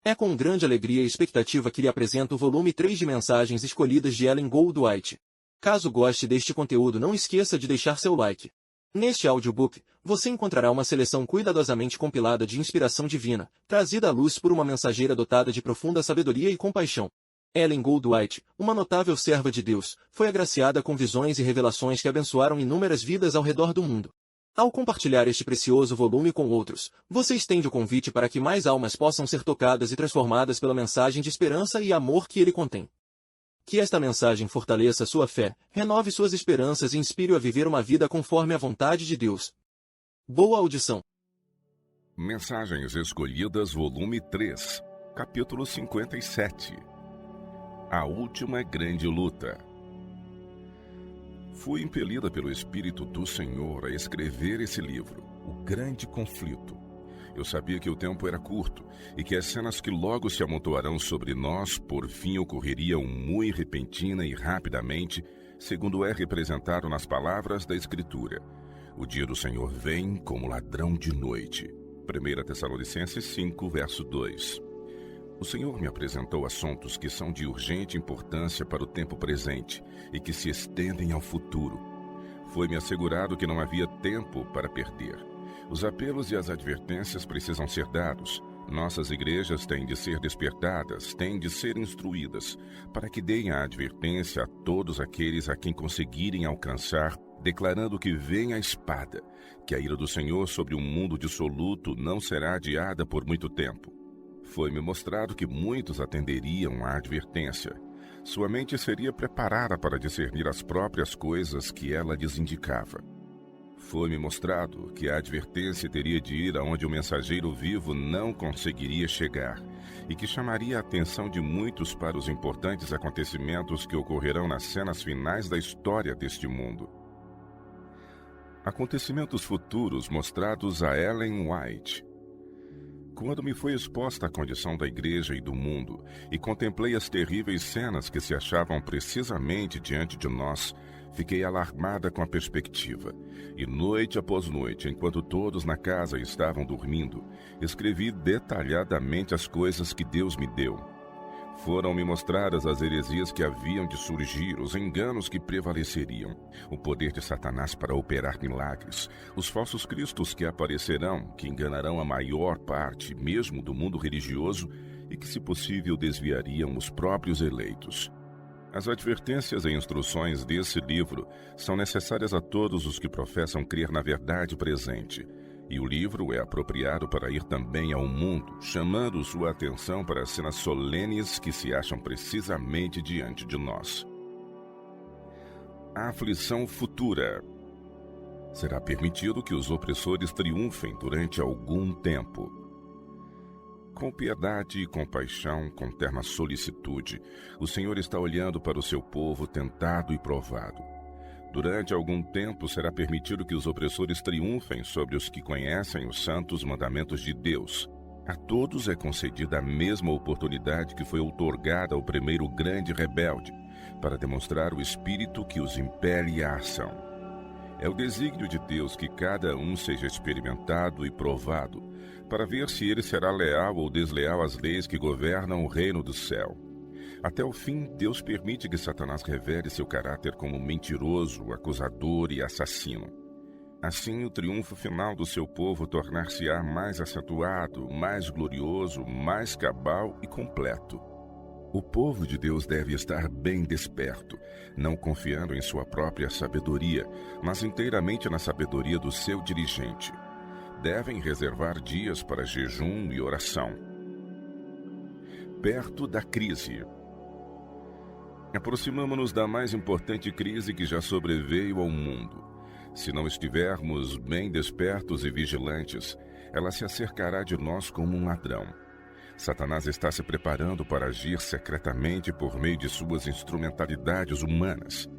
É com grande alegria e expectativa que lhe apresento o volume 3 de mensagens escolhidas de Ellen Goldwhite. Caso goste deste conteúdo, não esqueça de deixar seu like. Neste audiobook, você encontrará uma seleção cuidadosamente compilada de inspiração divina, trazida à luz por uma mensageira dotada de profunda sabedoria e compaixão. Ellen Goldwhite, uma notável serva de Deus, foi agraciada com visões e revelações que abençoaram inúmeras vidas ao redor do mundo. Ao compartilhar este precioso volume com outros, você estende o convite para que mais almas possam ser tocadas e transformadas pela mensagem de esperança e amor que ele contém. Que esta mensagem fortaleça sua fé, renove suas esperanças e inspire-o a viver uma vida conforme a vontade de Deus. Boa audição. Mensagens Escolhidas, volume 3, capítulo 57. A última grande luta. Fui impelida pelo Espírito do Senhor a escrever esse livro, O Grande Conflito. Eu sabia que o tempo era curto e que as cenas que logo se amontoarão sobre nós, por fim, ocorreriam muito repentina e rapidamente, segundo é representado nas palavras da Escritura. O dia do Senhor vem como ladrão de noite. 1 Tessalonicenses 5, verso 2. O Senhor me apresentou assuntos que são de urgente importância para o tempo presente e que se estendem ao futuro. Foi-me assegurado que não havia tempo para perder. Os apelos e as advertências precisam ser dados. Nossas igrejas têm de ser despertadas, têm de ser instruídas, para que deem a advertência a todos aqueles a quem conseguirem alcançar, declarando que vem a espada, que a ira do Senhor sobre um mundo dissoluto não será adiada por muito tempo. Foi-me mostrado que muitos atenderiam à advertência. Sua mente seria preparada para discernir as próprias coisas que ela lhes indicava. Foi-me mostrado que a advertência teria de ir aonde o mensageiro vivo não conseguiria chegar e que chamaria a atenção de muitos para os importantes acontecimentos que ocorrerão nas cenas finais da história deste mundo. Acontecimentos futuros mostrados a Ellen White. Quando me foi exposta a condição da igreja e do mundo, e contemplei as terríveis cenas que se achavam precisamente diante de nós, fiquei alarmada com a perspectiva. E noite após noite, enquanto todos na casa estavam dormindo, escrevi detalhadamente as coisas que Deus me deu. Foram-me mostradas as heresias que haviam de surgir, os enganos que prevaleceriam, o poder de Satanás para operar milagres, os falsos cristos que aparecerão, que enganarão a maior parte, mesmo do mundo religioso, e que, se possível, desviariam os próprios eleitos. As advertências e instruções desse livro são necessárias a todos os que professam crer na verdade presente. E o livro é apropriado para ir também ao mundo, chamando sua atenção para as cenas solenes que se acham precisamente diante de nós. A aflição futura. Será permitido que os opressores triunfem durante algum tempo. Com piedade e compaixão, com terna solicitude, o Senhor está olhando para o seu povo tentado e provado. Durante algum tempo será permitido que os opressores triunfem sobre os que conhecem os santos mandamentos de Deus. A todos é concedida a mesma oportunidade que foi outorgada ao primeiro grande rebelde, para demonstrar o espírito que os impele à ação. É o desígnio de Deus que cada um seja experimentado e provado, para ver se ele será leal ou desleal às leis que governam o reino do céu. Até o fim, Deus permite que Satanás revele seu caráter como mentiroso, acusador e assassino. Assim, o triunfo final do seu povo tornar-se-á mais acentuado, mais glorioso, mais cabal e completo. O povo de Deus deve estar bem desperto, não confiando em sua própria sabedoria, mas inteiramente na sabedoria do seu dirigente. Devem reservar dias para jejum e oração. Perto da crise. Aproximamo-nos da mais importante crise que já sobreveio ao mundo. Se não estivermos bem despertos e vigilantes, ela se acercará de nós como um ladrão. Satanás está se preparando para agir secretamente por meio de suas instrumentalidades humanas.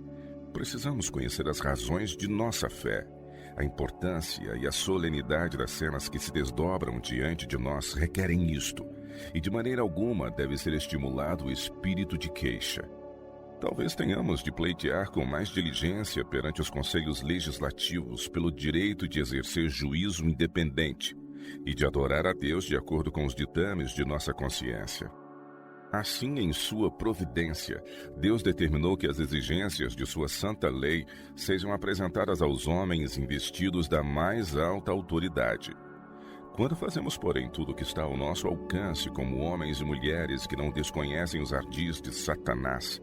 Precisamos conhecer as razões de nossa fé. A importância e a solenidade das cenas que se desdobram diante de nós requerem isto, e de maneira alguma deve ser estimulado o espírito de queixa. Talvez tenhamos de pleitear com mais diligência perante os conselhos legislativos pelo direito de exercer juízo independente, e de adorar a Deus de acordo com os ditames de nossa consciência. Assim, em sua providência, Deus determinou que as exigências de sua santa lei sejam apresentadas aos homens investidos da mais alta autoridade. Quando fazemos, porém, tudo o que está ao nosso alcance como homens e mulheres que não desconhecem os ardis de Satanás,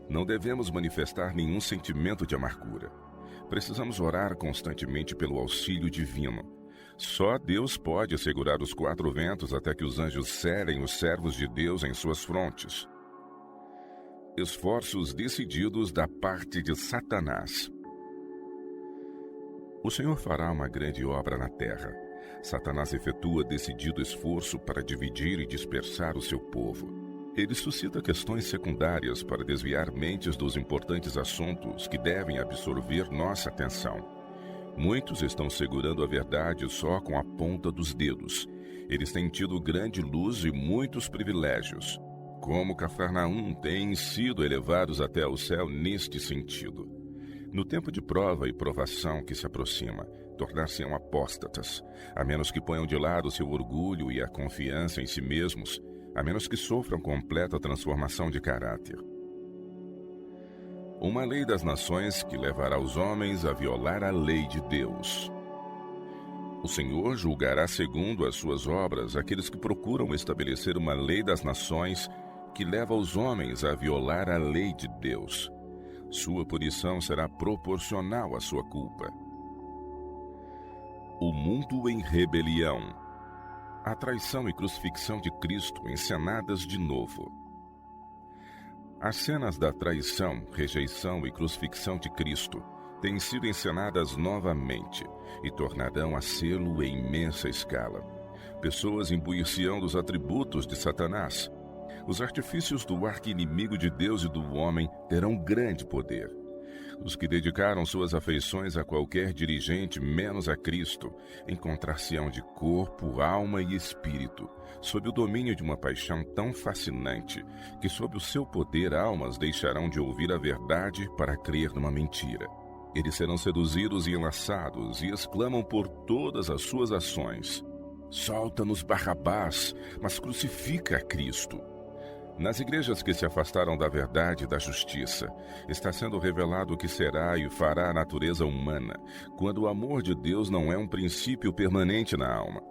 não devemos manifestar nenhum sentimento de amargura. Precisamos orar constantemente pelo auxílio divino. Só Deus pode segurar os 4 ventos até que os anjos selem os servos de Deus em suas frontes. Esforços decididos da parte de Satanás. O Senhor fará uma grande obra na terra. Satanás efetua decidido esforço para dividir e dispersar o seu povo. Ele suscita questões secundárias para desviar mentes dos importantes assuntos que devem absorver nossa atenção. Muitos estão segurando a verdade só com a ponta dos dedos. Eles têm tido grande luz e muitos privilégios. Como Cafarnaum, têm sido elevados até o céu neste sentido. No tempo de prova e provação que se aproxima, tornar-se-ão apóstatas, a menos que ponham de lado seu orgulho e a confiança em si mesmos, a menos que sofram completa transformação de caráter. Uma lei das nações que levará os homens a violar a lei de Deus. O Senhor julgará segundo as suas obras aqueles que procuram estabelecer uma lei das nações que leva os homens a violar a lei de Deus. Sua punição será proporcional à sua culpa. O mundo em rebelião. A traição e crucifixão de Cristo encenadas de novo. As cenas da traição, rejeição e crucifixão de Cristo têm sido encenadas novamente e tornarão a sê-lo em imensa escala. Pessoas imbuir-se-ão dos atributos de Satanás. Os artifícios do arqui-inimigo de Deus e do homem terão grande poder. Os que dedicaram suas afeições a qualquer dirigente menos a Cristo encontrar-se-ão de corpo, alma e espírito, sob o domínio de uma paixão tão fascinante que sob o seu poder almas deixarão de ouvir a verdade para crer numa mentira. Eles serão seduzidos e enlaçados e exclamam por todas as suas ações: solta-nos Barrabás, mas crucifica a Cristo. Nas igrejas que se afastaram da verdade e da justiça, está sendo revelado o que será e fará a natureza humana, quando o amor de Deus não é um princípio permanente na alma.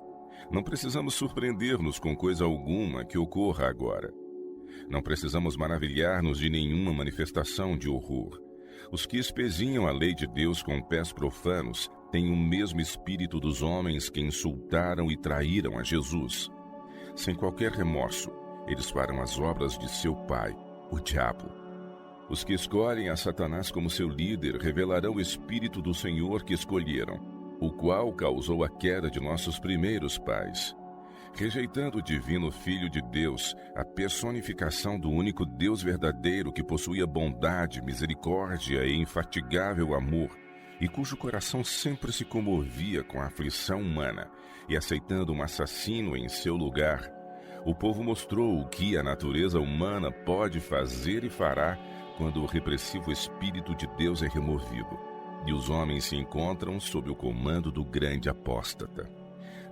Não precisamos surpreender-nos com coisa alguma que ocorra agora. Não precisamos maravilhar-nos de nenhuma manifestação de horror. Os que espezinham a lei de Deus com pés profanos têm o mesmo espírito dos homens que insultaram e traíram a Jesus. Sem qualquer remorso, eles farão as obras de seu pai, o diabo. Os que escolhem a Satanás como seu líder revelarão o Espírito do Senhor que escolheram, o qual causou a queda de nossos primeiros pais. Rejeitando o divino Filho de Deus, a personificação do único Deus verdadeiro que possuía bondade, misericórdia e infatigável amor, e cujo coração sempre se comovia com a aflição humana, e aceitando um assassino em seu lugar, o povo mostrou o que a natureza humana pode fazer e fará quando o repressivo Espírito de Deus é removido, e os homens se encontram sob o comando do grande apóstata.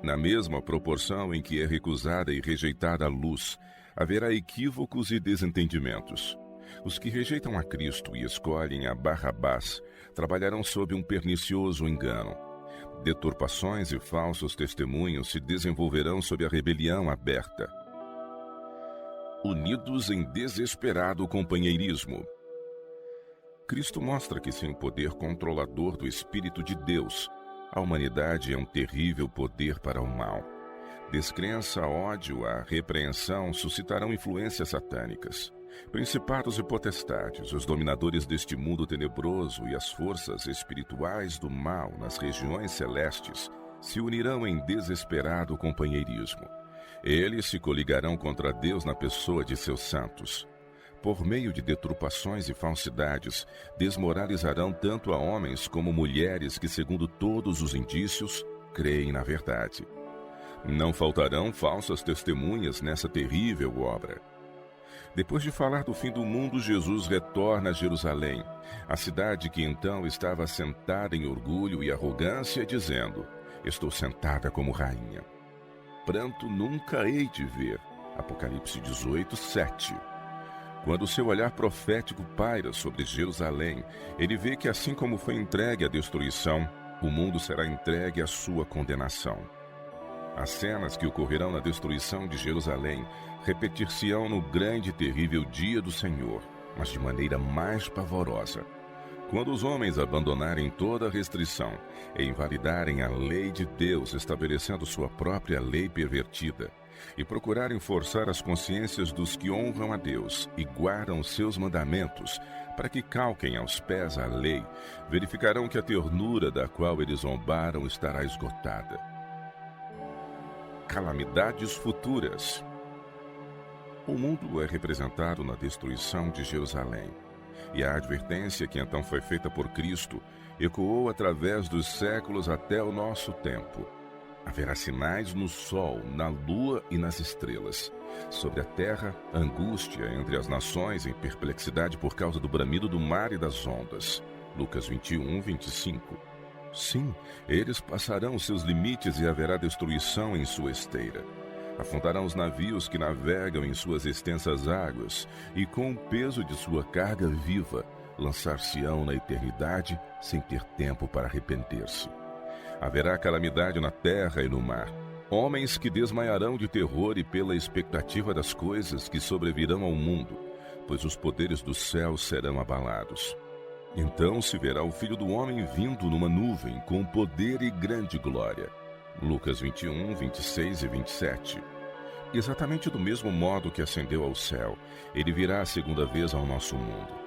Na mesma proporção em que é recusada e rejeitada a luz, haverá equívocos e desentendimentos. Os que rejeitam a Cristo e escolhem a Barrabás trabalharão sob um pernicioso engano. Deturpações e falsos testemunhos se desenvolverão sob a rebelião aberta. Unidos em desesperado companheirismo. Cristo mostra que sem o poder controlador do Espírito de Deus, a humanidade é um terrível poder para o mal. Descrença, ódio, a repreensão suscitarão influências satânicas. Principados e potestades, os dominadores deste mundo tenebroso e as forças espirituais do mal nas regiões celestes se unirão em desesperado companheirismo. Eles se coligarão contra Deus na pessoa de seus santos. Por meio de deturpações e falsidades, desmoralizarão tanto a homens como mulheres que, segundo todos os indícios, creem na verdade. Não faltarão falsas testemunhas nessa terrível obra. Depois de falar do fim do mundo, Jesus retorna a Jerusalém, a cidade que então estava sentada em orgulho e arrogância, dizendo: estou sentada como rainha. pranto nunca hei de ver. Apocalipse 18, 7. Quando o seu olhar profético paira sobre Jerusalém, ele vê que assim como foi entregue à destruição, o mundo será entregue à sua condenação. As cenas que ocorrerão na destruição de Jerusalém repetir-se-ão no grande e terrível dia do Senhor, mas de maneira mais pavorosa. Quando os homens abandonarem toda restrição e invalidarem a lei de Deus, estabelecendo sua própria lei pervertida, e procurarem forçar as consciências dos que honram a Deus e guardam seus mandamentos, para que calquem aos pés a lei, verificarão que a ternura da qual eles zombaram estará esgotada. Calamidades futuras. O mundo é representado na destruição de Jerusalém, e a advertência que então foi feita por Cristo ecoou através dos séculos até o nosso tempo. Haverá sinais no sol, na lua e nas estrelas. Sobre a terra, angústia entre as nações em perplexidade por causa do bramido do mar e das ondas. Lucas 21, 25. Sim, eles passarão seus limites e haverá destruição em sua esteira. Afundarão os navios que navegam em suas extensas águas e, com o peso de sua carga viva, lançar-se-ão na eternidade sem ter tempo para arrepender-se. Haverá calamidade na terra e no mar. Homens que desmaiarão de terror e pela expectativa das coisas que sobrevirão ao mundo, pois os poderes dos céus serão abalados. Então se verá o Filho do Homem vindo numa nuvem com poder e grande glória. Lucas 21, 26 e 27. Exatamente do mesmo modo que ascendeu ao céu, ele virá a segunda vez ao nosso mundo.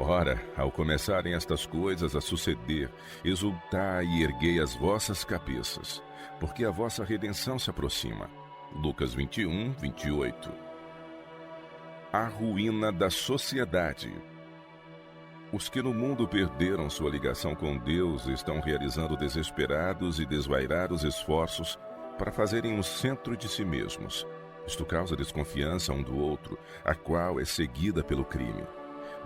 Ora, ao começarem estas coisas a suceder, exultai e erguei as vossas cabeças, porque a vossa redenção se aproxima. Lucas 21, 28. A ruína da sociedade. Os que no mundo perderam sua ligação com Deus estão realizando desesperados e desvairados esforços para fazerem o centro de si mesmos. Isto causa desconfiança um do outro, a qual é seguida pelo crime.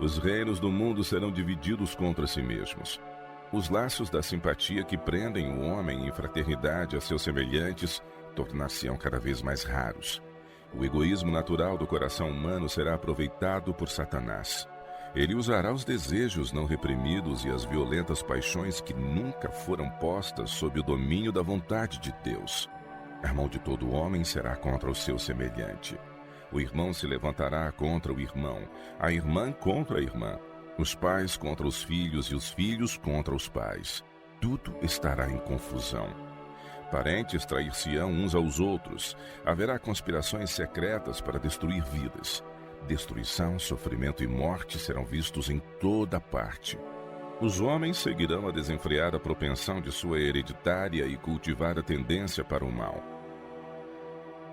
Os reinos do mundo serão divididos contra si mesmos. Os laços da simpatia que prendem o homem em fraternidade a seus semelhantes tornar-se-ão cada vez mais raros. O egoísmo natural do coração humano será aproveitado por Satanás. Ele usará os desejos não reprimidos e as violentas paixões que nunca foram postas sob o domínio da vontade de Deus. A mão de todo homem será contra o seu semelhante. O irmão se levantará contra o irmão, a irmã contra a irmã, os pais contra os filhos e os filhos contra os pais. Tudo estará em confusão. Parentes trair-se-ão uns aos outros. Haverá conspirações secretas para destruir vidas. Destruição, sofrimento e morte serão vistos em toda parte. Os homens seguirão a desenfreada propensão de sua hereditária e cultivada tendência para o mal.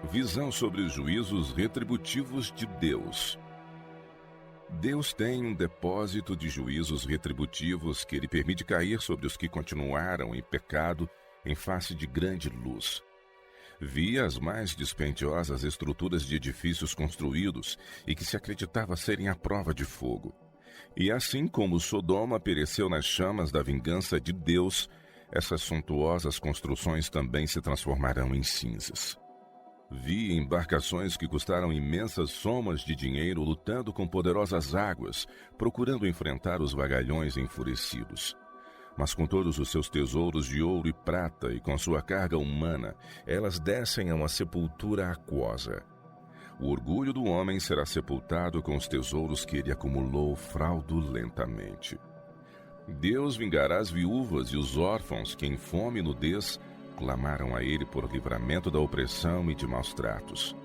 Visão sobre os juízos retributivos de Deus. Deus tem um depósito de juízos retributivos que ele permite cair sobre os que continuaram em pecado em face de grande luz. Vi as mais dispendiosas estruturas de edifícios construídos e que se acreditava serem à prova de fogo. E assim como Sodoma pereceu nas chamas da vingança de Deus, essas suntuosas construções também se transformarão em cinzas. Vi embarcações que custaram imensas somas de dinheiro lutando com poderosas águas, procurando enfrentar os vagalhões enfurecidos. Mas com todos os seus tesouros de ouro e prata e com sua carga humana, elas descem a uma sepultura aquosa. O orgulho do homem será sepultado com os tesouros que ele acumulou fraudulentamente. Deus vingará as viúvas e os órfãos que em fome e nudez clamaram a ele por livramento da opressão e de maus tratos.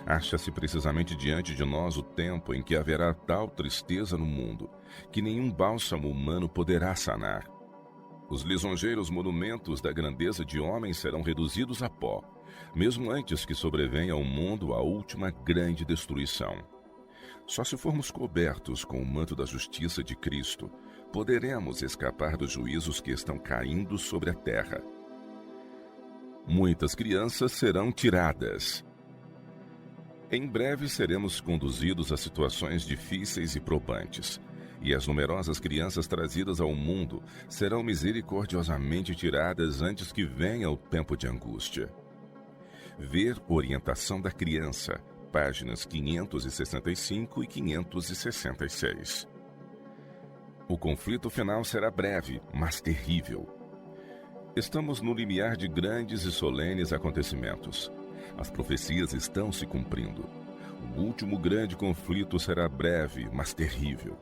Acha-se precisamente diante de nós o tempo em que haverá tal tristeza no mundo, que nenhum bálsamo humano poderá sanar. Os lisonjeiros monumentos da grandeza de homens serão reduzidos a pó, mesmo antes que sobrevenha ao mundo a última grande destruição. Só se formos cobertos com o manto da justiça de Cristo, poderemos escapar dos juízos que estão caindo sobre a terra. Muitas crianças serão tiradas. Em breve seremos conduzidos a situações difíceis e probantes, e as numerosas crianças trazidas ao mundo serão misericordiosamente tiradas antes que venha o tempo de angústia. Ver Orientação da Criança, páginas 565 e 566. O conflito final será breve, mas terrível. Estamos no limiar de grandes e solenes acontecimentos. As profecias estão se cumprindo. O último grande conflito será breve, mas terrível.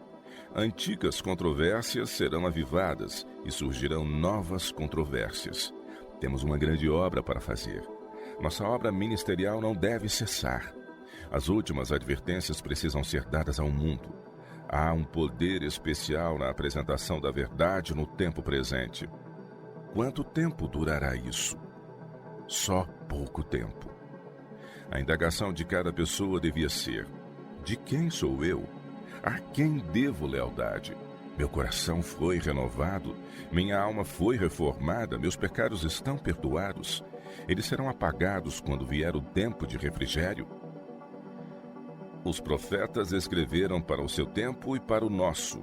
Antigas controvérsias serão avivadas e surgirão novas controvérsias. Temos uma grande obra para fazer. Nossa obra ministerial não deve cessar. As últimas advertências precisam ser dadas ao mundo. Há um poder especial na apresentação da verdade no tempo presente. Quanto tempo durará isso? Só pouco tempo. A indagação de cada pessoa devia ser: de quem sou eu? A quem devo lealdade? Meu coração foi renovado, minha alma foi reformada, meus pecados estão perdoados. Eles serão apagados quando vier o tempo de refrigério. Os profetas escreveram para o seu tempo e para o nosso.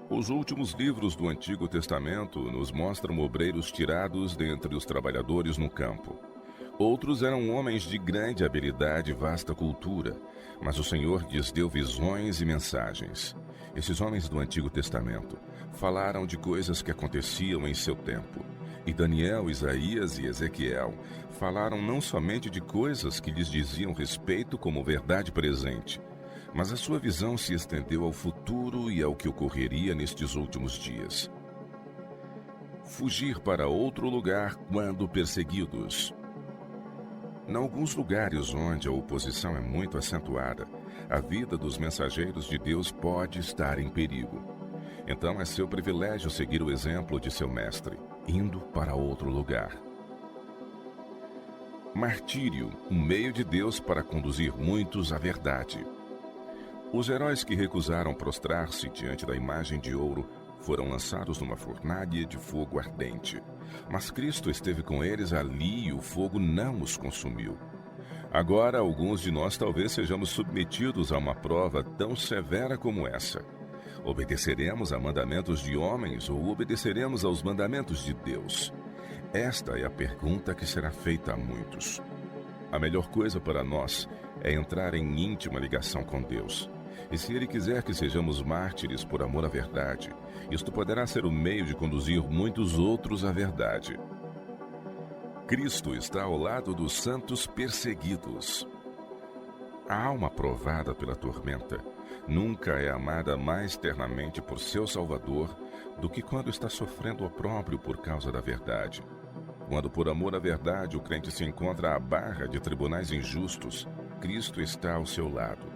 Os últimos livros do Antigo Testamento nos mostram obreiros tirados dentre os trabalhadores no campo. Outros eram homens de grande habilidade e vasta cultura, mas o Senhor lhes deu visões e mensagens. Esses homens do Antigo Testamento falaram de coisas que aconteciam em seu tempo. E Daniel, Isaías e Ezequiel falaram não somente de coisas que lhes diziam respeito como verdade presente, mas a sua visão se estendeu ao futuro e ao que ocorreria nestes últimos dias. Fugir para outro lugar quando perseguidos. Em alguns lugares onde a oposição é muito acentuada, a vida dos mensageiros de Deus pode estar em perigo. Então é seu privilégio seguir o exemplo de seu mestre, indo para outro lugar. Martírio, um meio de Deus para conduzir muitos à verdade. Os heróis que recusaram prostrar-se diante da imagem de ouro foram lançados numa fornalha de fogo ardente. Mas Cristo esteve com eles ali e o fogo não os consumiu. Agora, alguns de nós talvez sejamos submetidos a uma prova tão severa como essa. Obedeceremos a mandamentos de homens ou obedeceremos aos mandamentos de Deus? Esta é a pergunta que será feita a muitos. A melhor coisa para nós é entrar em íntima ligação com Deus. E se Ele quiser que sejamos mártires por amor à verdade, isto poderá ser o meio de conduzir muitos outros à verdade. Cristo está ao lado dos santos perseguidos. A alma provada pela tormenta nunca é amada mais ternamente por seu Salvador do que quando está sofrendo opróbrio por causa da verdade. Quando, por amor à verdade, o crente se encontra à barra de tribunais injustos, Cristo está ao seu lado.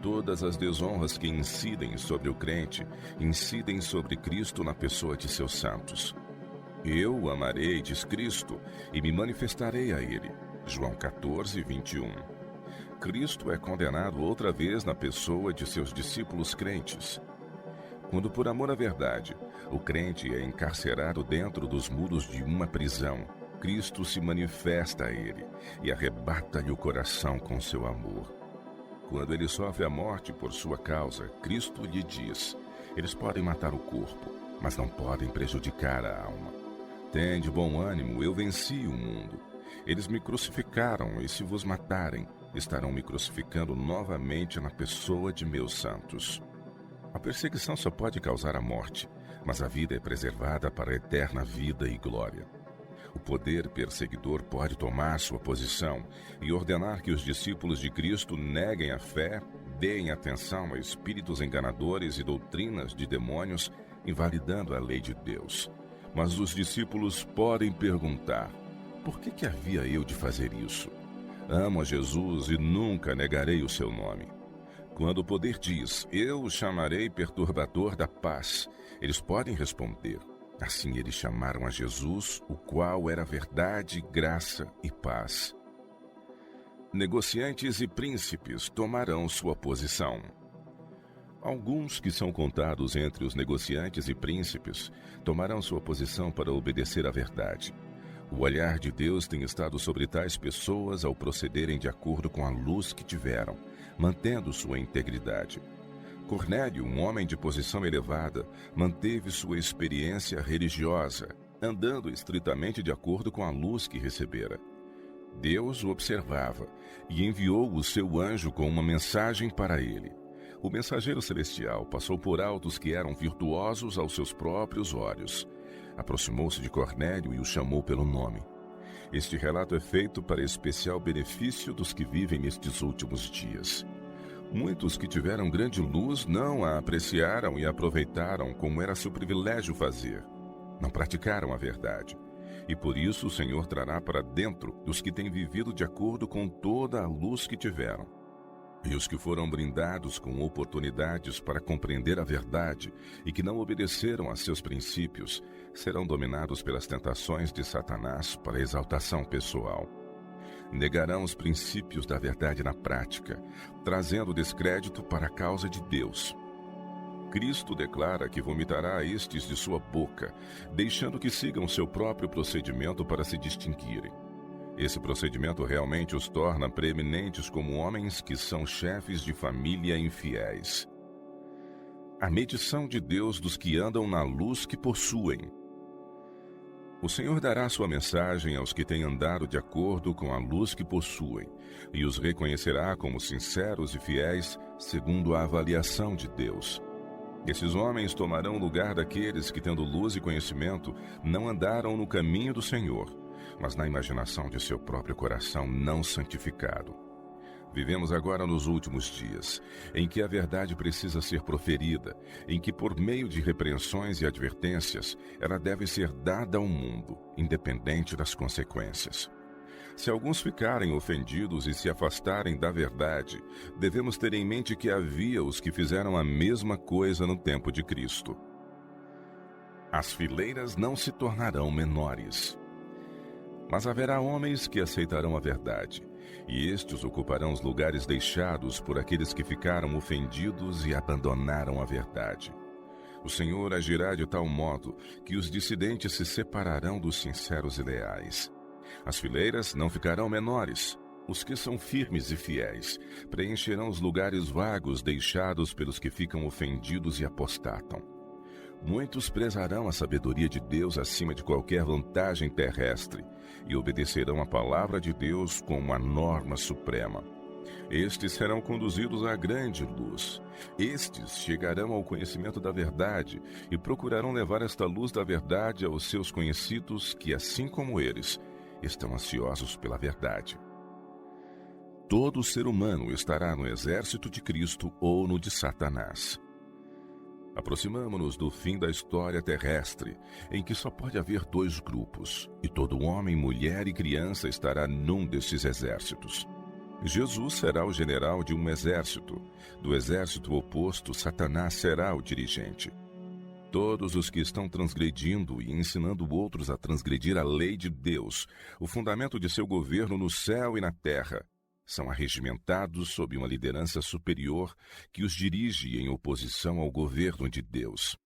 Todas as desonras que incidem sobre o crente, incidem sobre Cristo na pessoa de seus santos. Eu o amarei, diz Cristo, e me manifestarei a ele. João 14, 21. Cristo é condenado outra vez na pessoa de seus discípulos crentes. Quando, por amor à verdade, o crente é encarcerado dentro dos muros de uma prisão, Cristo se manifesta a ele e arrebata-lhe o coração com seu amor. Quando ele sofre a morte por sua causa, Cristo lhe diz: eles podem matar o corpo, mas não podem prejudicar a alma. Tende bom ânimo, eu venci o mundo. Eles me crucificaram, e se vos matarem, estarão me crucificando novamente na pessoa de meus santos. A perseguição só pode causar a morte, mas a vida é preservada para a eterna vida e glória. O poder perseguidor pode tomar sua posição e ordenar que os discípulos de Cristo neguem a fé, deem atenção a espíritos enganadores e doutrinas de demônios, invalidando a lei de Deus. Mas os discípulos podem perguntar: por que havia eu de fazer isso? Amo a Jesus e nunca negarei o seu nome. Quando o poder diz: eu o chamarei perturbador da paz, eles podem responder: assim eles chamaram a Jesus, o qual era verdade, graça e paz. Negociantes e príncipes tomarão sua posição. Alguns que são contados entre os negociantes e príncipes tomarão sua posição para obedecer à verdade. O olhar de Deus tem estado sobre tais pessoas ao procederem de acordo com a luz que tiveram, mantendo sua integridade. Cornélio, um homem de posição elevada, manteve sua experiência religiosa, andando estritamente de acordo com a luz que recebera. Deus o observava e enviou o seu anjo com uma mensagem para ele. O mensageiro celestial passou por alto os que eram virtuosos aos seus próprios olhos. Aproximou-se de Cornélio e o chamou pelo nome. Este relato é feito para especial benefício dos que vivem nestes últimos dias. Muitos que tiveram grande luz não a apreciaram e aproveitaram como era seu privilégio fazer. Não praticaram a verdade. E por isso o Senhor trará para dentro dos que têm vivido de acordo com toda a luz que tiveram. E os que foram brindados com oportunidades para compreender a verdade e que não obedeceram a seus princípios, serão dominados pelas tentações de Satanás para exaltação pessoal. Negarão os princípios da verdade na prática, trazendo descrédito para a causa de Deus. Cristo declara que vomitará estes de sua boca, deixando que sigam seu próprio procedimento para se distinguirem. Esse procedimento realmente os torna preeminentes como homens que são chefes de família infiéis. A medição de Deus dos que andam na luz que possuem. O Senhor dará sua mensagem aos que têm andado de acordo com a luz que possuem, e os reconhecerá como sinceros e fiéis, segundo a avaliação de Deus. Esses homens tomarão o lugar daqueles que, tendo luz e conhecimento, não andaram no caminho do Senhor, mas na imaginação de seu próprio coração não santificado. Vivemos agora nos últimos dias, em que a verdade precisa ser proferida, em que, por meio de repreensões e advertências, ela deve ser dada ao mundo, independente das consequências. Se alguns ficarem ofendidos e se afastarem da verdade, devemos ter em mente que havia os que fizeram a mesma coisa no tempo de Cristo. As fileiras não se tornarão menores. Mas haverá homens que aceitarão a verdade, e estes ocuparão os lugares deixados por aqueles que ficaram ofendidos e abandonaram a verdade. O Senhor agirá de tal modo que os dissidentes se separarão dos sinceros e leais. As fileiras não ficarão menores. Os que são firmes e fiéis preencherão os lugares vagos deixados pelos que ficam ofendidos e apostatam. Muitos prezarão a sabedoria de Deus acima de qualquer vantagem terrestre e obedecerão a palavra de Deus como a norma suprema. Estes serão conduzidos à grande luz. Estes chegarão ao conhecimento da verdade e procurarão levar esta luz da verdade aos seus conhecidos que, assim como eles, estão ansiosos pela verdade. Todo ser humano estará no exército de Cristo ou no de Satanás. Aproximamo-nos do fim da história terrestre, em que só pode haver dois grupos, e todo homem, mulher e criança estará num desses exércitos. Jesus será o general de um exército. Do exército oposto, Satanás será o dirigente. Todos os que estão transgredindo e ensinando outros a transgredir a lei de Deus, o fundamento de seu governo no céu e na terra, são arregimentados sob uma liderança superior que os dirige em oposição ao governo de Deus.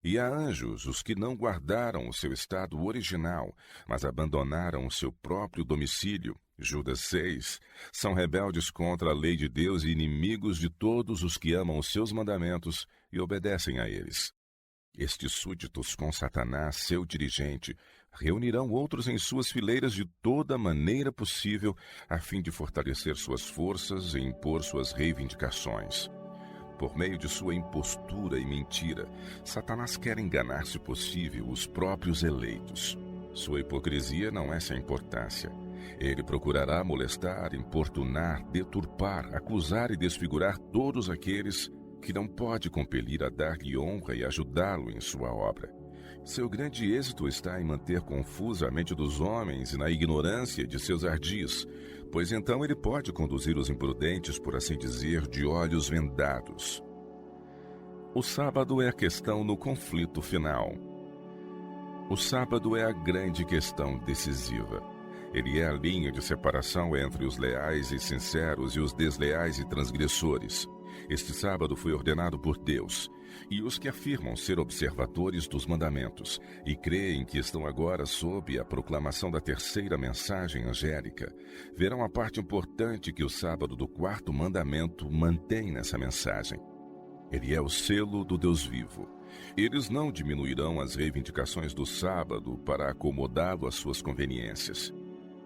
E há anjos, os que não guardaram o seu estado original, mas abandonaram o seu próprio domicílio. Judas 6. São rebeldes contra a lei de Deus e inimigos de todos os que amam os seus mandamentos e obedecem a eles. Estes súditos, com Satanás, seu dirigente, reunirão outros em suas fileiras de toda maneira possível, a fim de fortalecer suas forças e impor suas reivindicações. Por meio de sua impostura e mentira, Satanás quer enganar, se possível, os próprios eleitos. Sua hipocrisia não é sem importância. Ele procurará molestar, importunar, deturpar, acusar e desfigurar todos aqueles que não pode compelir a dar-lhe honra e ajudá-lo em sua obra. Seu grande êxito está em manter confusa a mente dos homens e na ignorância de seus ardis, pois então ele pode conduzir os imprudentes, por assim dizer, de olhos vendados. O sábado é a questão no conflito final. O sábado é a grande questão decisiva. Ele é a linha de separação entre os leais e sinceros e os desleais e transgressores. Este sábado foi ordenado por Deus, e os que afirmam ser observadores dos mandamentos e creem que estão agora sob a proclamação da terceira mensagem angélica, verão a parte importante que o sábado do quarto mandamento mantém nessa mensagem. Ele é o selo do Deus vivo. Eles não diminuirão as reivindicações do sábado para acomodá-lo às suas conveniências.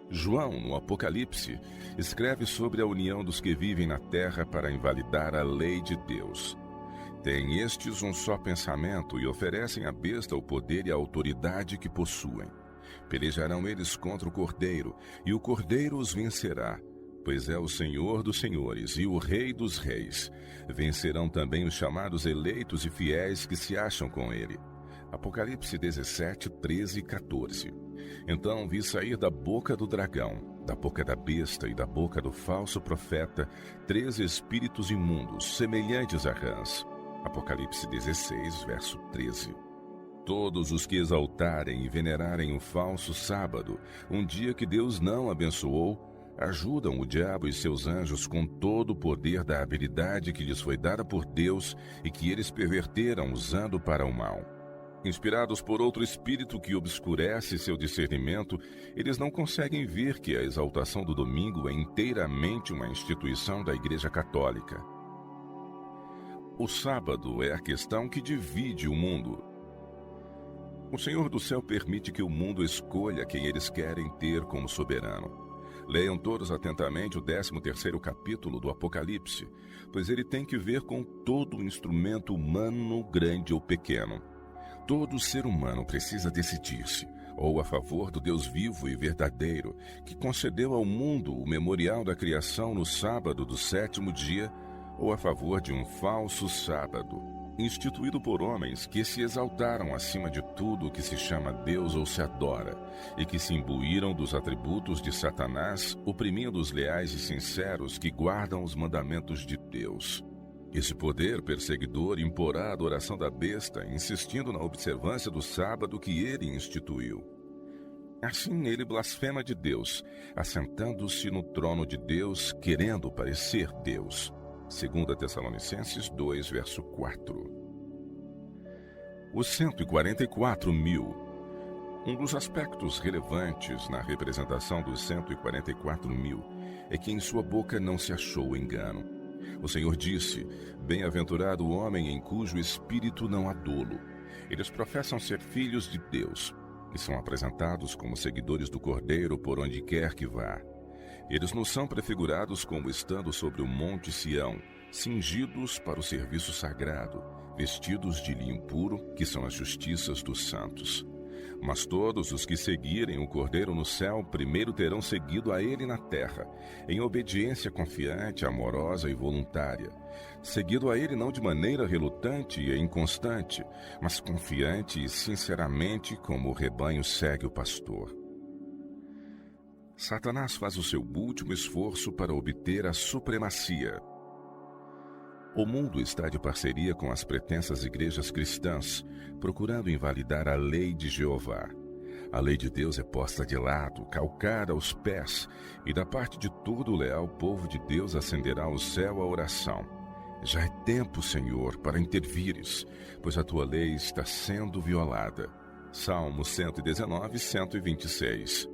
João, no Apocalipse, escreve sobre a união dos que vivem na terra para invalidar a lei de Deus. Têm estes um só pensamento e oferecem à besta o poder e a autoridade que possuem. Pelejarão eles contra o Cordeiro, e o Cordeiro os vencerá, pois é o Senhor dos senhores e o Rei dos reis. Vencerão também os chamados eleitos e fiéis que se acham com ele. Apocalipse 17, 13 e 14. Então vi sair da boca do dragão, da boca da besta e da boca do falso profeta 3 espíritos imundos, semelhantes a rãs. Apocalipse 16, verso 13. Todos os que exaltarem e venerarem o falso sábado, um dia que Deus não abençoou, ajudam o diabo e seus anjos com todo o poder da habilidade que lhes foi dada por Deus e que eles perverteram usando para o mal. Inspirados por outro espírito que obscurece seu discernimento, eles não conseguem ver que a exaltação do domingo é inteiramente uma instituição da Igreja Católica. O sábado é a questão que divide o mundo. O Senhor do céu permite que o mundo escolha quem eles querem ter como soberano. Leiam todos atentamente o 13º capítulo do Apocalipse, pois ele tem que ver com todo instrumento humano, grande ou pequeno. Todo ser humano precisa decidir-se, ou a favor do Deus vivo e verdadeiro, que concedeu ao mundo o memorial da criação no sábado do 7º dia, ou a favor de um falso sábado, instituído por homens que se exaltaram acima de tudo o que se chama Deus ou se adora, e que se imbuíram dos atributos de Satanás, oprimindo os leais e sinceros que guardam os mandamentos de Deus. Esse poder perseguidor imporá a adoração da besta, insistindo na observância do sábado que ele instituiu. Assim ele blasfema de Deus, assentando-se no trono de Deus, querendo parecer Deus. 2 Tessalonicenses 2, verso 4. Os 144 mil. Um dos aspectos relevantes na representação dos 144 mil é que em sua boca não se achou engano. O Senhor disse: bem-aventurado o homem em cujo espírito não há dolo. Eles professam ser filhos de Deus e são apresentados como seguidores do Cordeiro por onde quer que vá. Eles nos são prefigurados como estando sobre o monte Sião, cingidos para o serviço sagrado, vestidos de linho puro, que são as justiças dos santos. Mas todos os que seguirem o Cordeiro no céu primeiro terão seguido a ele na terra, em obediência confiante, amorosa e voluntária. Seguido a ele não de maneira relutante e inconstante, mas confiante e sinceramente, como o rebanho segue o pastor. Satanás faz o seu último esforço para obter a supremacia. O mundo está de parceria com as pretensas igrejas cristãs, procurando invalidar a lei de Jeová. A lei de Deus é posta de lado, calcada aos pés, e da parte de todo o leal povo de Deus ascenderá ao céu a oração. Já é tempo, Senhor, para intervires, pois a tua lei está sendo violada. Salmo 119, 126.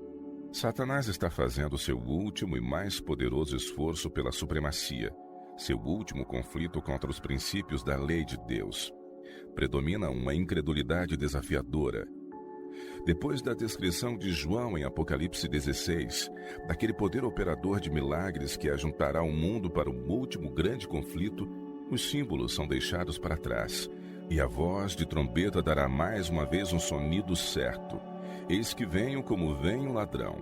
Satanás está fazendo seu último e mais poderoso esforço pela supremacia, seu último conflito contra os princípios da lei de Deus. Predomina uma incredulidade desafiadora. Depois da descrição de João em Apocalipse 16, daquele poder operador de milagres que ajuntará o mundo para o último grande conflito, os símbolos são deixados para trás, e a voz de trombeta dará mais uma vez um sonido certo. Eis que venho como vem o ladrão.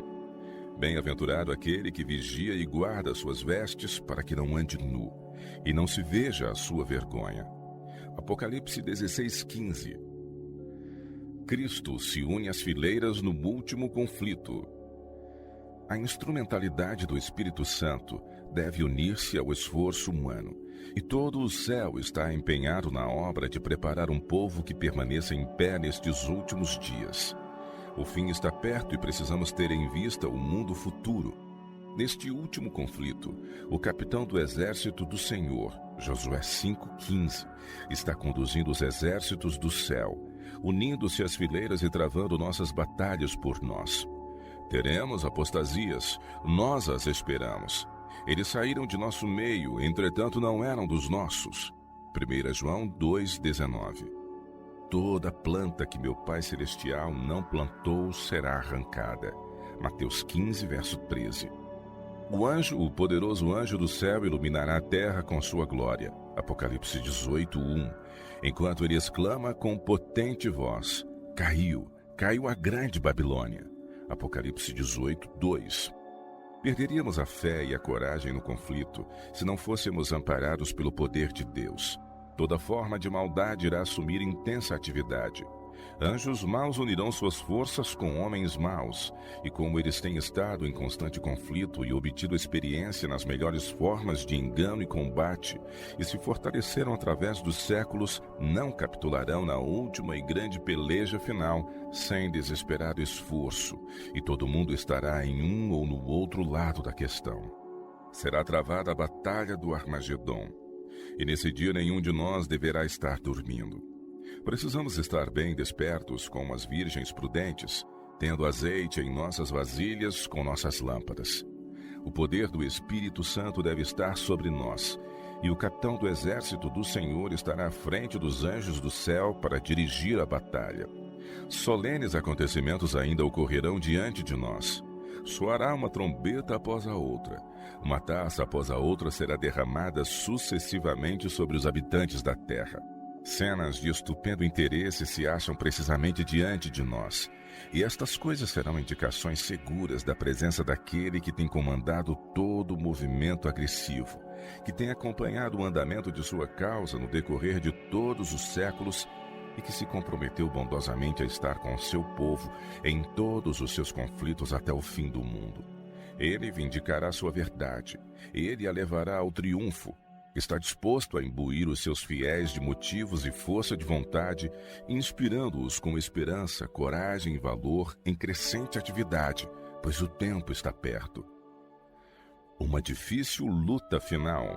Bem-aventurado aquele que vigia e guarda suas vestes para que não ande nu, e não se veja a sua vergonha. Apocalipse 16, 15. Cristo se une às fileiras no último conflito. A instrumentalidade do Espírito Santo deve unir-se ao esforço humano, e todo o céu está empenhado na obra de preparar um povo que permaneça em pé nestes últimos dias. O fim está perto e precisamos ter em vista o mundo futuro. Neste último conflito, o capitão do exército do Senhor, Josué 5,15, está conduzindo os exércitos do céu, unindo-se às fileiras e travando nossas batalhas por nós. Teremos apostasias, nós as esperamos. Eles saíram de nosso meio, entretanto não eram dos nossos. 1 João 2,19. Toda planta que meu Pai Celestial não plantou será arrancada. Mateus 15, verso 13. O poderoso anjo do céu iluminará a terra com sua glória. Apocalipse 18, 1. Enquanto ele exclama com potente voz: caiu a grande Babilônia. Apocalipse 18, 2. Perderíamos a fé e a coragem no conflito se não fôssemos amparados pelo poder de Deus. Toda forma de maldade irá assumir intensa atividade. Anjos maus unirão suas forças com homens maus, e como eles têm estado em constante conflito e obtido experiência nas melhores formas de engano e combate, e se fortaleceram através dos séculos, não capitularão na última e grande peleja final, sem desesperado esforço, e todo mundo estará em um ou no outro lado da questão. Será travada a batalha do Armagedon, e nesse dia nenhum de nós deverá estar dormindo. Precisamos estar bem despertos como as virgens prudentes, tendo azeite em nossas vasilhas com nossas lâmpadas. O poder do Espírito Santo deve estar sobre nós, e o capitão do exército do Senhor estará à frente dos anjos do céu para dirigir a batalha. Solenes acontecimentos ainda ocorrerão diante de nós. Soará uma trombeta após a outra. Uma taça após a outra será derramada sucessivamente sobre os habitantes da terra. Cenas de estupendo interesse se acham precisamente diante de nós, e estas coisas serão indicações seguras da presença daquele que tem comandado todo o movimento agressivo, que tem acompanhado o andamento de sua causa no decorrer de todos os séculos e que se comprometeu bondosamente a estar com seu povo em todos os seus conflitos até o fim do mundo. Ele vindicará sua verdade, ele a levará ao triunfo. Está disposto a imbuir os seus fiéis de motivos e força de vontade, inspirando-os com esperança, coragem e valor em crescente atividade, pois o tempo está perto. Uma difícil luta final.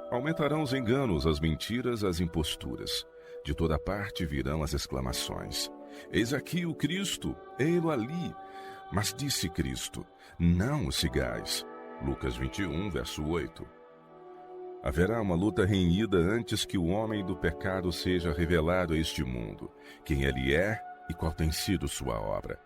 Aumentarão os enganos, as mentiras, as imposturas. De toda parte virão as exclamações: eis aqui o Cristo, ei-lo ali. Mas disse Cristo: não o sigais. Lucas 21, verso 8. Haverá uma luta renhida antes que o homem do pecado seja revelado a este mundo, quem ele é e qual tem sido sua obra.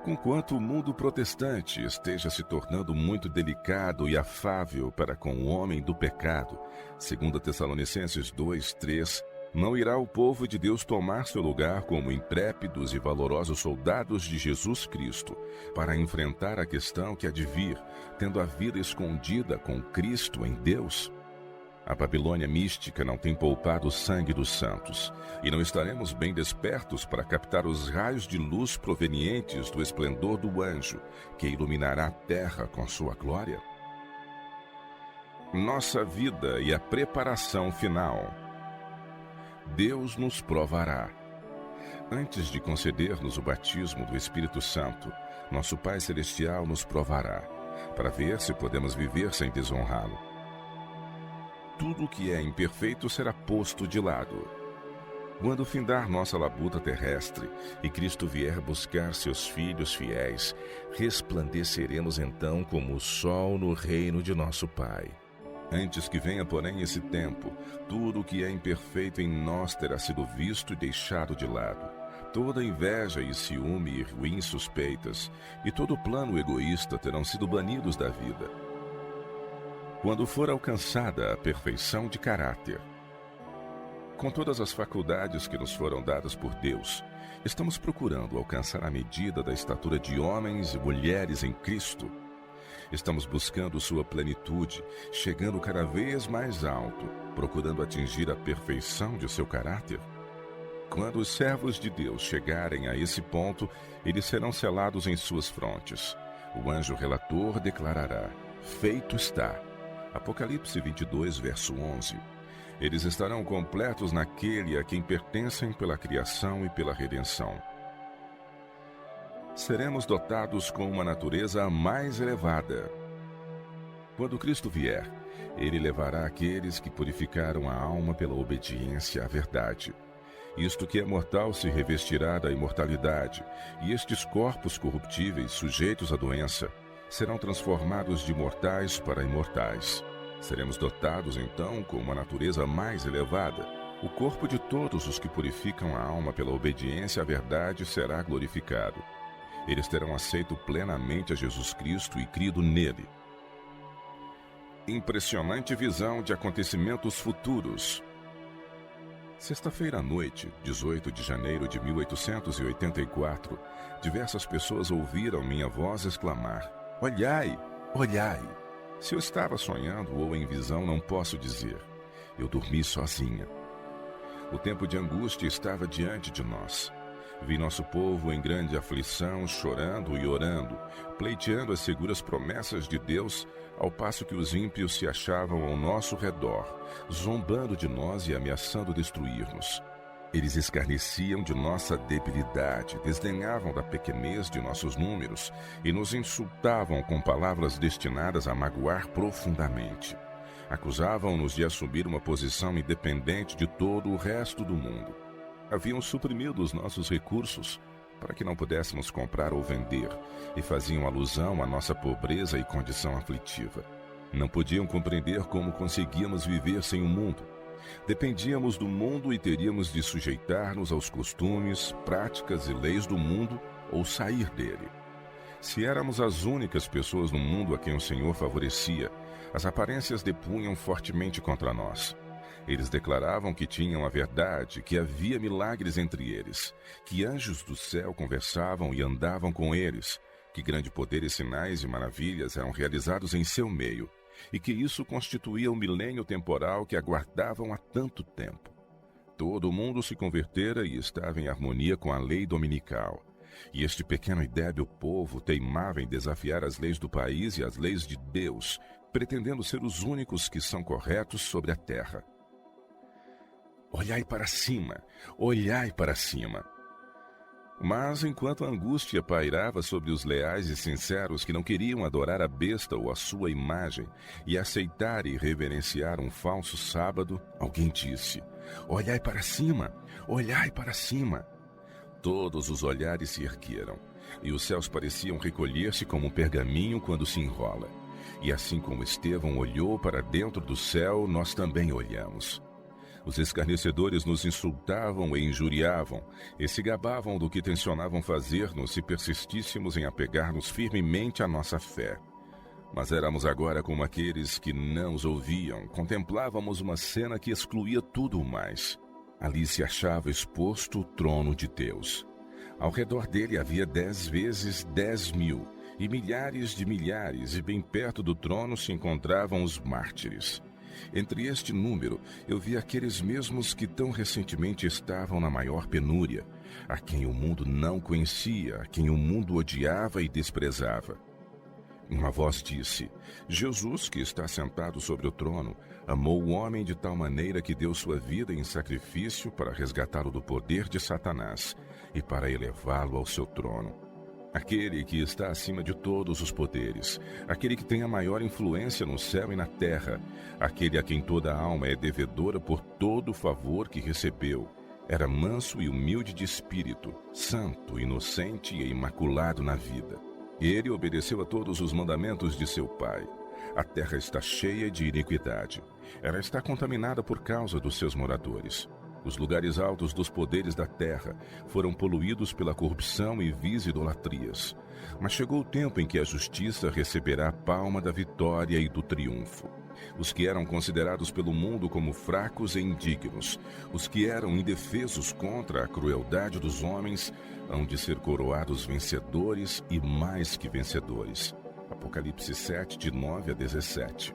Conquanto o mundo protestante esteja se tornando muito delicado e afável para com o homem do pecado, 2 Tessalonicenses 2, 3, não irá o povo de Deus tomar seu lugar como intrépidos e valorosos soldados de Jesus Cristo, para enfrentar a questão que há de vir, tendo a vida escondida com Cristo em Deus? A Babilônia mística não tem poupado o sangue dos santos, e não estaremos bem despertos para captar os raios de luz provenientes do esplendor do anjo, que iluminará a terra com sua glória? Nossa vida e a preparação final. Deus nos provará. Antes de conceder-nos o batismo do Espírito Santo, nosso Pai Celestial nos provará, para ver se podemos viver sem desonrá-lo. Tudo que é imperfeito será posto de lado. Quando findar nossa labuta terrestre e Cristo vier buscar seus filhos fiéis, resplandeceremos então como o sol no reino de nosso Pai. Antes que venha, porém, esse tempo, tudo o que é imperfeito em nós terá sido visto e deixado de lado. Toda inveja e ciúme e ruins suspeitas, e todo plano egoísta terão sido banidos da vida. Quando for alcançada a perfeição de caráter, com todas as faculdades que nos foram dadas por Deus, estamos procurando alcançar a medida da estatura de homens e mulheres em Cristo. Estamos buscando sua plenitude, chegando cada vez mais alto, procurando atingir a perfeição de seu caráter. Quando os servos de Deus chegarem a esse ponto, eles serão selados em suas frontes. O anjo relator declarará: feito está. Apocalipse 22, verso 11. Eles estarão completos naquele a quem pertencem pela criação e pela redenção. Seremos dotados com uma natureza mais elevada. Quando Cristo vier, Ele levará aqueles que purificaram a alma pela obediência à verdade. Isto que é mortal se revestirá da imortalidade, e estes corpos corruptíveis, sujeitos à doença, serão transformados de mortais para imortais. Seremos dotados, então, com uma natureza mais elevada. O corpo de todos os que purificam a alma pela obediência à verdade será glorificado. Eles terão aceito plenamente a Jesus Cristo e crido nele. Impressionante visão de acontecimentos futuros. Sexta-feira à noite, 18 de janeiro de 1884, diversas pessoas ouviram minha voz exclamar: "Olhai, olhai!" Se eu estava sonhando ou em visão, não posso dizer. Eu dormi sozinha. O tempo de angústia estava diante de nós. Vi nosso povo em grande aflição, chorando e orando, pleiteando as seguras promessas de Deus, ao passo que os ímpios se achavam ao nosso redor, zombando de nós e ameaçando destruir-nos. Eles escarneciam de nossa debilidade, desdenhavam da pequenez de nossos números e nos insultavam com palavras destinadas a magoar profundamente. Acusavam-nos de assumir uma posição independente de todo o resto do mundo. Haviam suprimido os nossos recursos para que não pudéssemos comprar ou vender, e faziam alusão à nossa pobreza e condição aflitiva. Não podiam compreender como conseguíamos viver sem o mundo. Dependíamos do mundo e teríamos de sujeitar-nos aos costumes, práticas e leis do mundo ou sair dele. Se éramos as únicas pessoas no mundo a quem o Senhor favorecia, as aparências depunham fortemente contra nós. Eles declaravam que tinham a verdade, que havia milagres entre eles, que anjos do céu conversavam e andavam com eles, que grande poder e sinais e maravilhas eram realizados em seu meio, e que isso constituía o milênio temporal que aguardavam há tanto tempo. Todo o mundo se convertera e estava em harmonia com a lei dominical. E este pequeno e débil povo teimava em desafiar as leis do país e as leis de Deus, pretendendo ser os únicos que são corretos sobre a terra. Olhai para cima, olhai para cima. Mas, enquanto a angústia pairava sobre os leais e sinceros que não queriam adorar a besta ou a sua imagem e aceitar e reverenciar um falso sábado, alguém disse: "Olhai para cima, olhai para cima." Todos os olhares se ergueram, e os céus pareciam recolher-se como um pergaminho quando se enrola. E assim como Estevão olhou para dentro do céu, nós também olhamos. Os escarnecedores nos insultavam e injuriavam, e se gabavam do que tensionavam fazer-nos se persistíssemos em apegar-nos firmemente à nossa fé. Mas éramos agora como aqueles que não os ouviam, contemplávamos uma cena que excluía tudo o mais. Ali se achava exposto o trono de Deus. Ao redor dele havia 10 vezes 10.000, e milhares de milhares, e bem perto do trono se encontravam os mártires. Entre este número, eu vi aqueles mesmos que tão recentemente estavam na maior penúria, a quem o mundo não conhecia, a quem o mundo odiava e desprezava. Uma voz disse: "Jesus, que está sentado sobre o trono, amou o homem de tal maneira que deu sua vida em sacrifício para resgatá-lo do poder de Satanás e para elevá-lo ao seu trono. Aquele que está acima de todos os poderes, aquele que tem a maior influência no céu e na terra, aquele a quem toda alma é devedora por todo o favor que recebeu, era manso e humilde de espírito, santo, inocente e imaculado na vida. Ele obedeceu a todos os mandamentos de seu pai. A terra está cheia de iniquidade. Ela está contaminada por causa dos seus moradores. Os lugares altos dos poderes da terra foram poluídos pela corrupção e vis idolatrias. Mas chegou o tempo em que a justiça receberá a palma da vitória e do triunfo. Os que eram considerados pelo mundo como fracos e indignos, os que eram indefesos contra a crueldade dos homens, hão de ser coroados vencedores e mais que vencedores. Apocalipse 7, de 9 a 17.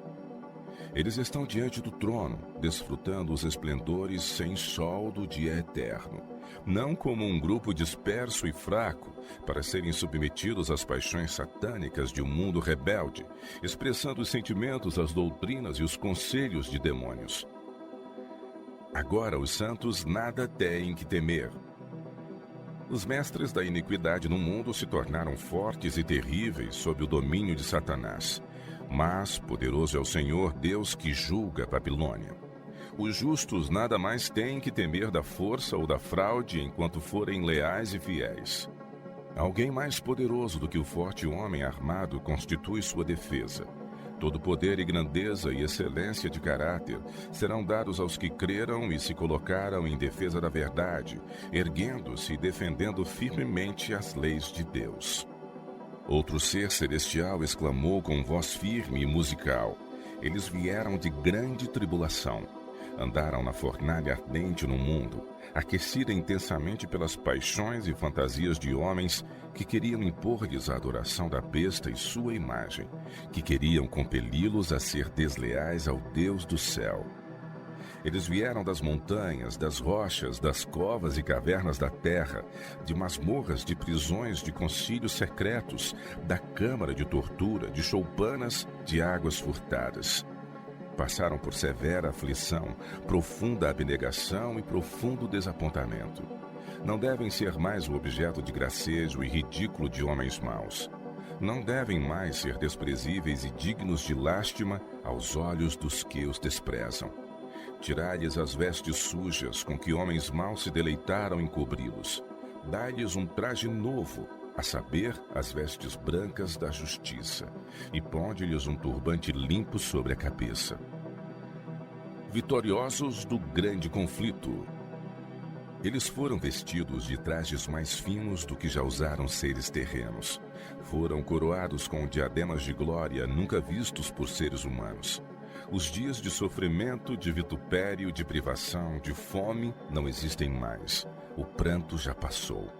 Eles estão diante do trono, desfrutando os esplendores sem sol do dia eterno, não como um grupo disperso e fraco, para serem submetidos às paixões satânicas de um mundo rebelde, expressando os sentimentos, as doutrinas e os conselhos de demônios. Agora os santos nada têm que temer. Os mestres da iniquidade no mundo se tornaram fortes e terríveis sob o domínio de Satanás. Mas poderoso é o Senhor Deus que julga a Babilônia. Os justos nada mais têm que temer da força ou da fraude enquanto forem leais e fiéis. Alguém mais poderoso do que o forte homem armado constitui sua defesa. Todo poder e grandeza e excelência de caráter serão dados aos que creram e se colocaram em defesa da verdade, erguendo-se e defendendo firmemente as leis de Deus. Outro ser celestial exclamou com voz firme e musical: eles vieram de grande tribulação. Andaram na fornalha ardente no mundo, aquecida intensamente pelas paixões e fantasias de homens que queriam impor-lhes a adoração da besta e sua imagem, que queriam compeli-los a ser desleais ao Deus do céu. Eles vieram das montanhas, das rochas, das covas e cavernas da terra, de masmorras, de prisões, de concílios secretos, da câmara de tortura, de choupanas, de águas furtadas. Passaram por severa aflição, profunda abnegação e profundo desapontamento. Não devem ser mais o objeto de gracejo e ridículo de homens maus. Não devem mais ser desprezíveis e dignos de lástima aos olhos dos que os desprezam. Tirai-lhes as vestes sujas com que homens maus se deleitaram em cobri-los. Dai-lhes um traje novo, a saber, as vestes brancas da justiça, e ponde-lhes um turbante limpo sobre a cabeça. Vitoriosos do grande conflito. Eles foram vestidos de trajes mais finos do que já usaram seres terrenos. Foram coroados com diademas de glória nunca vistos por seres humanos. Os dias de sofrimento, de vitupério, de privação, de fome não existem mais. O pranto já passou.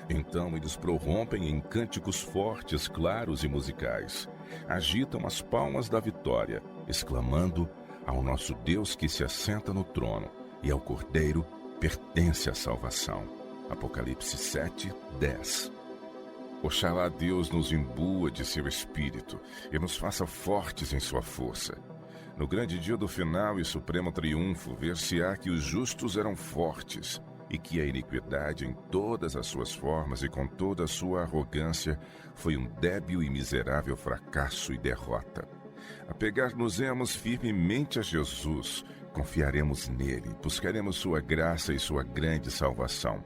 Então eles prorrompem em cânticos fortes, claros e musicais. Agitam as palmas da vitória, exclamando: ao nosso Deus que se assenta no trono e ao Cordeiro pertence a salvação. Apocalipse 7, 10. Oxalá Deus nos imbua de seu espírito e nos faça fortes em sua força. No grande dia do final e supremo triunfo, ver-se-á que os justos eram fortes, e que a iniquidade em todas as suas formas e com toda a sua arrogância foi um débil e miserável fracasso e derrota. Apegar-nos-emos firmemente a Jesus, confiaremos nele, buscaremos sua graça e sua grande salvação.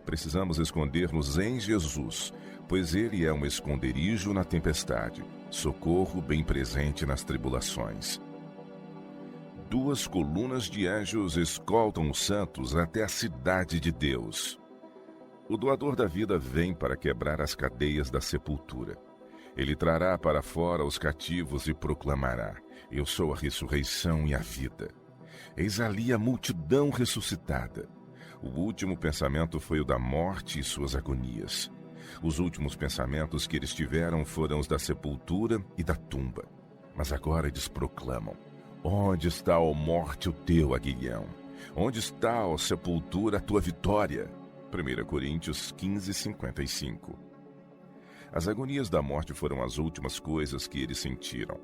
Precisamos esconder-nos em Jesus, pois ele é um esconderijo na tempestade, socorro bem presente nas tribulações. 2 colunas de anjos escoltam os santos até a cidade de Deus. O doador da vida vem para quebrar as cadeias da sepultura. Ele trará para fora os cativos e proclamará: eu sou a ressurreição e a vida. Eis ali a multidão ressuscitada. O último pensamento foi o da morte e suas agonias. Os últimos pensamentos que eles tiveram foram os da sepultura e da tumba. Mas agora eles proclamam: onde está, ó morte, o teu aguilhão? Onde está, ó sepultura, a tua vitória? 1 Coríntios 15, 55. As agonias da morte foram as últimas coisas que eles sentiram.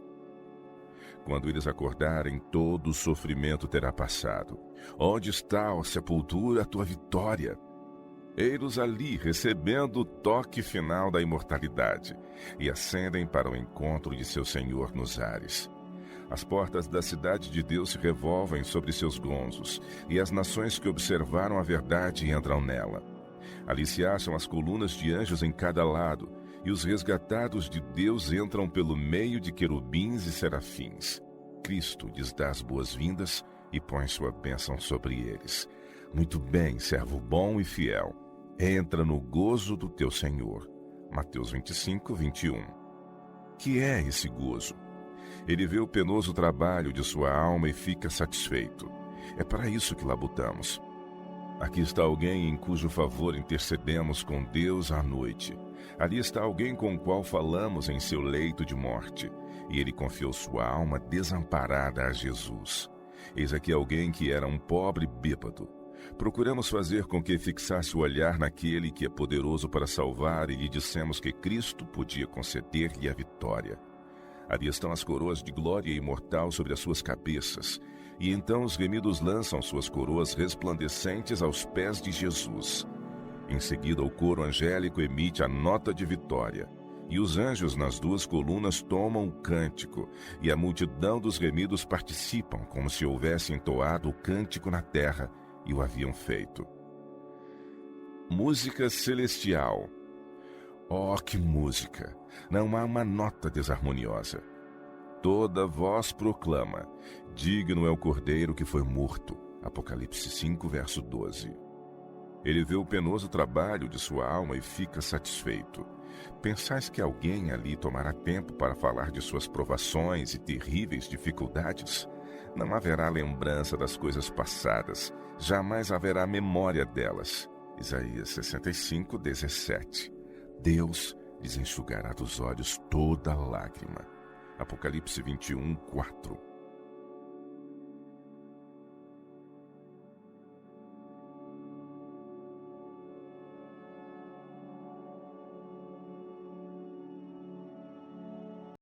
Quando eles acordarem, todo o sofrimento terá passado. Onde está, ó sepultura, a tua vitória? Ei-los ali, recebendo o toque final da imortalidade, e ascendem para o encontro de seu Senhor nos ares. As portas da cidade de Deus se revolvem sobre seus gonzos, e as nações que observaram a verdade entram nela. Ali se acham as colunas de anjos em cada lado, e os resgatados de Deus entram pelo meio de querubins e serafins. Cristo lhes dá as boas-vindas e põe sua bênção sobre eles. Muito bem, servo bom e fiel. Entra no gozo do teu Senhor. Mateus 25, 21. Que é esse gozo? Ele vê o penoso trabalho de sua alma e fica satisfeito. É para isso que labutamos. Aqui está alguém em cujo favor intercedemos com Deus à noite. Ali está alguém com o qual falamos em seu leito de morte, e ele confiou sua alma desamparada a Jesus. Eis aqui alguém que era um pobre bêbado. Procuramos fazer com que fixasse o olhar naquele que é poderoso para salvar, e lhe dissemos que Cristo podia conceder-lhe a vitória. Ali estão as coroas de glória imortal sobre as suas cabeças, e então os remidos lançam suas coroas resplandecentes aos pés de Jesus. Em seguida, o coro angélico emite a nota de vitória, e os anjos nas 2 colunas tomam o cântico, e a multidão dos remidos participam, como se houvesse entoado o cântico na terra e o haviam feito. Música celestial. Oh, que música! Não há uma nota desarmoniosa. toda voz proclama: digno é o Cordeiro que foi morto. Apocalipse 5, verso 12. Ele vê o penoso trabalho de sua alma e fica satisfeito. Pensais que alguém ali tomará tempo para falar de suas provações e terríveis dificuldades? Não haverá lembrança das coisas passadas, jamais haverá memória delas. Isaías 65, 17. Deus lhes enxugará dos olhos toda lágrima. Apocalipse 21, 4.